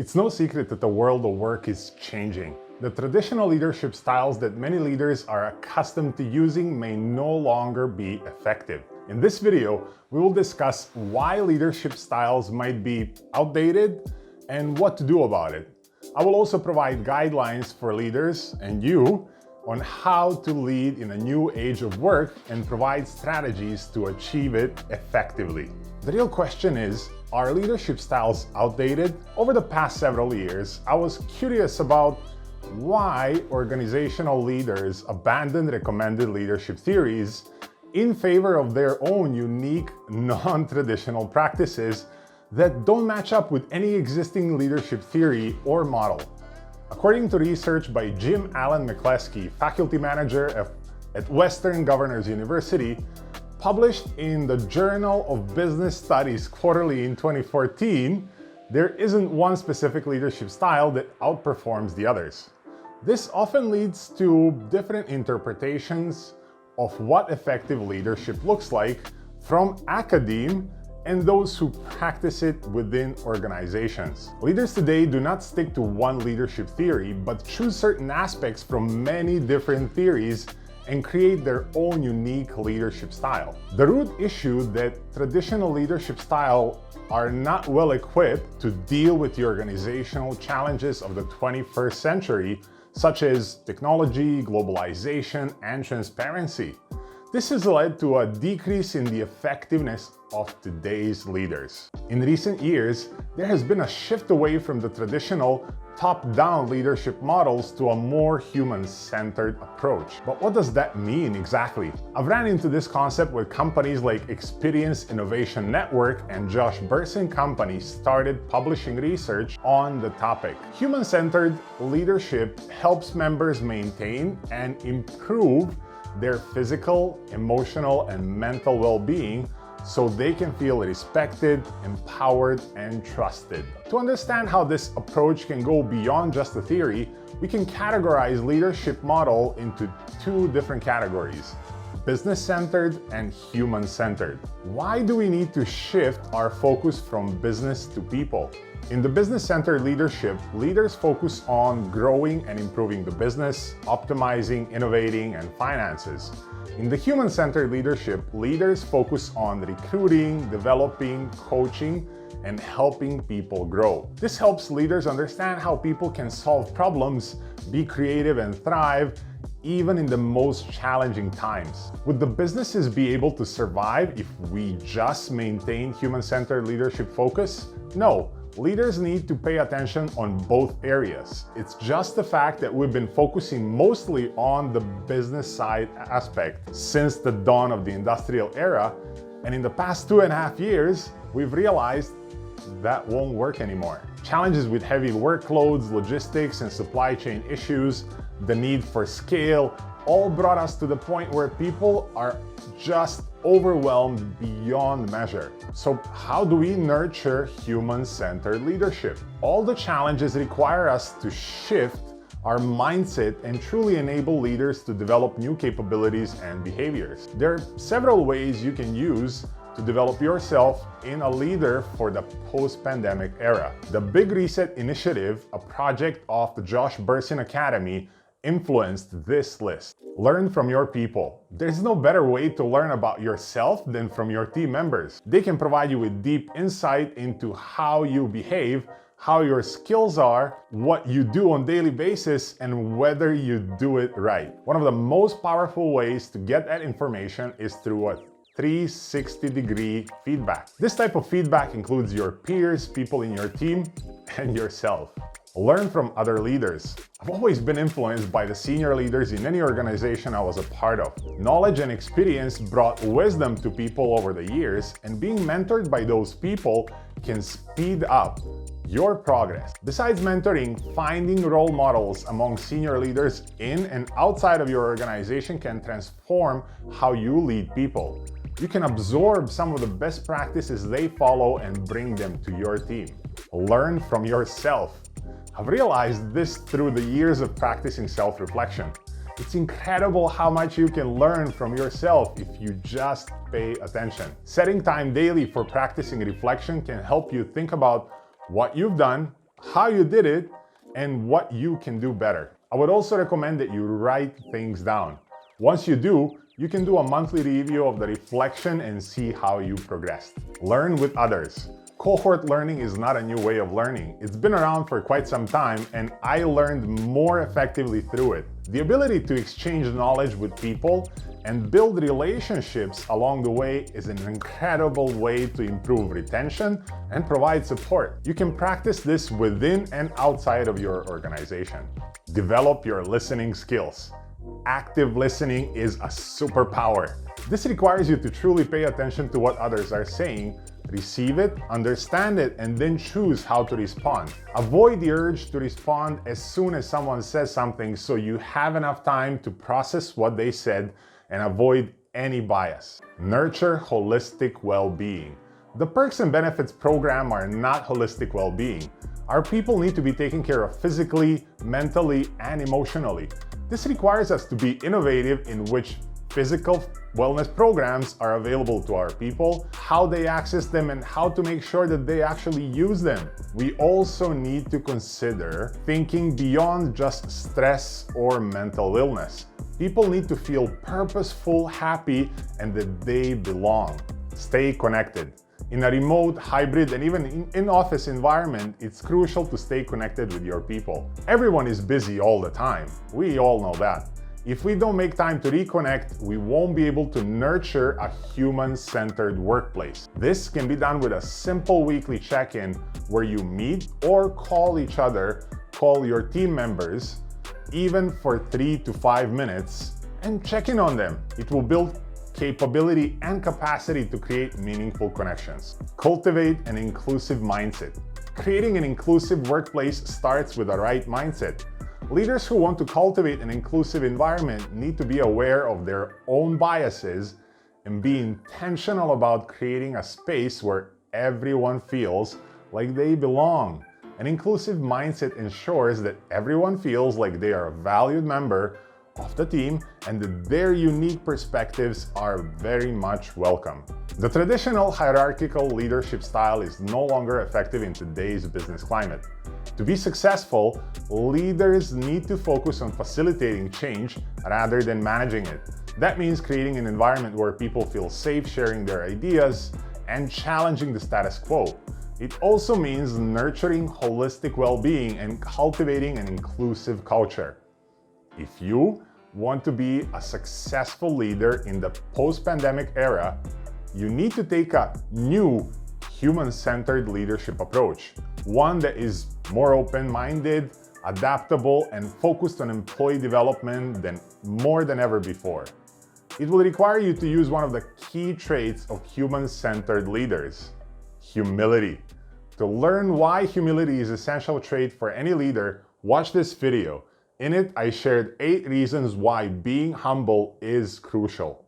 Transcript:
It's no secret that the world of work is changing. The traditional leadership styles that many leaders are accustomed to using may no longer be effective. In this video, we will discuss why leadership styles might be outdated and what to do about it. I will also provide guidelines for leaders and you on how to lead in a new age of work and provide strategies to achieve it effectively. The real question is, are leadership styles outdated? Over the past several years, I was curious about why organizational leaders abandon recommended leadership theories in favor of their own unique, non-traditional practices that don't match up with any existing leadership theory or model. According to research by Jim Allen McCleskey, faculty manager at Western Governors University, published in the Journal of Business Studies quarterly in 2014, there isn't one specific leadership style that outperforms the others. This often leads to different interpretations of what effective leadership looks like from academe and those who practice it within organizations. Leaders today do not stick to one leadership theory, but choose certain aspects from many different theories and create their own unique leadership style. The root issue that traditional leadership styles are not well equipped to deal with the organizational challenges of the 21st century, such as technology, globalization, and transparency. This has led to a decrease in the effectiveness of today's leaders. In recent years, there has been a shift away from the traditional top-down leadership models to a more human-centered approach. But what does that mean exactly? I've ran into this concept with companies like Experience Innovation Network and Josh Bersin Company started publishing research on the topic. Human-centered leadership helps members maintain and improve their physical, emotional, and mental well-being so they can feel respected, empowered, and trusted. To understand how this approach can go beyond just a theory, we can categorize leadership model into two different categories: business-centered and human-centered. Why do we need to shift our focus from business to people? In the business-centered leadership, leaders focus on growing and improving the business, optimizing, innovating, and finances. In the human-centered leadership, leaders focus on recruiting, developing, coaching, and helping people grow. This helps leaders understand how people can solve problems, be creative, and thrive even in the most challenging times. Would the businesses be able to survive if we just maintain human-centered leadership focus? No. Leaders need to pay attention on both areas. It's just the fact that we've been focusing mostly on the business side aspect since the dawn of the industrial era, and in the past 2.5 years, we've realized that won't work anymore. Challenges with heavy workloads, logistics, and supply chain issues, the need for scale, all brought us to the point where people are just overwhelmed beyond measure. So how do we nurture human-centered leadership? All the challenges require us to shift our mindset and truly enable leaders to develop new capabilities and behaviors. There are several ways you can use to develop yourself in a leader for the post-pandemic era. The Big Reset Initiative, a project of the Josh Bersin Academy, influenced this list. Learn from your people. There's no better way to learn about yourself than from your team members. They can provide you with deep insight into how you behave, how your skills are, what you do on a daily basis, and whether you do it right. One of the most powerful ways to get that information is through a 360-degree feedback. This type of feedback includes your peers, people in your team, and yourself. Learn from other leaders. I've always been influenced by the senior leaders in any organization I was a part of. Knowledge and experience brought wisdom to people over the years, and being mentored by those people can speed up your progress. Besides mentoring, finding role models among senior leaders in and outside of your organization can transform how you lead people. You can absorb some of the best practices they follow and bring them to your team. Learn from yourself. I've realized this through the years of practicing self-reflection. It's incredible how much you can learn from yourself if you just pay attention. Setting time daily for practicing reflection can help you think about what you've done, how you did it, and what you can do better. I would also recommend that you write things down. Once you do, you can do a monthly review of the reflection and see how you progressed. Learn with others. Cohort learning is not a new way of learning. It's been around for quite some time, and I learned more effectively through it. The ability to exchange knowledge with people and build relationships along the way is an incredible way to improve retention and provide support. You can practice this within and outside of your organization. Develop your listening skills. Active listening is a superpower. This requires you to truly pay attention to what others are saying, receive it, understand it, and then choose how to respond. Avoid the urge to respond as soon as someone says something so you have enough time to process what they said and avoid any bias. Nurture holistic well-being. The perks and benefits program are not holistic well-being. Our people need to be taken care of physically, mentally, and emotionally. This requires us to be innovative in which physical wellness programs are available to our people, how they access them, and how to make sure that they actually use them. We also need to consider thinking beyond just stress or mental illness. People need to feel purposeful, happy, and that they belong. Stay connected. In a remote, hybrid, and even in-office environment, it's crucial to stay connected with your people. Everyone is busy all the time. We all know that. If we don't make time to reconnect, we won't be able to nurture a human-centered workplace. This can be done with a simple weekly check-in where you meet or call each other, call your team members, even for 3 to 5 minutes, and check in on them. It will build capability and capacity to create meaningful connections. Cultivate an inclusive mindset. Creating an inclusive workplace starts with a right mindset. Leaders who want to cultivate an inclusive environment need to be aware of their own biases and be intentional about creating a space where everyone feels like they belong. An inclusive mindset ensures that everyone feels like they are a valued member of the team and that their unique perspectives are very much welcome. The traditional hierarchical leadership style is no longer effective in today's business climate. To be successful, leaders need to focus on facilitating change rather than managing it. That means creating an environment where people feel safe sharing their ideas and challenging the status quo. It also means nurturing holistic well-being and cultivating an inclusive culture. If you want to be a successful leader in the post-pandemic era, you need to take a new human-centered leadership approach, one that is more open-minded, adaptable, and focused on employee development more than ever before. It will require you to use one of the key traits of human-centered leaders: humility. To learn why humility is an essential trait for any leader, watch this video. In it, I shared 8 reasons why being humble is crucial.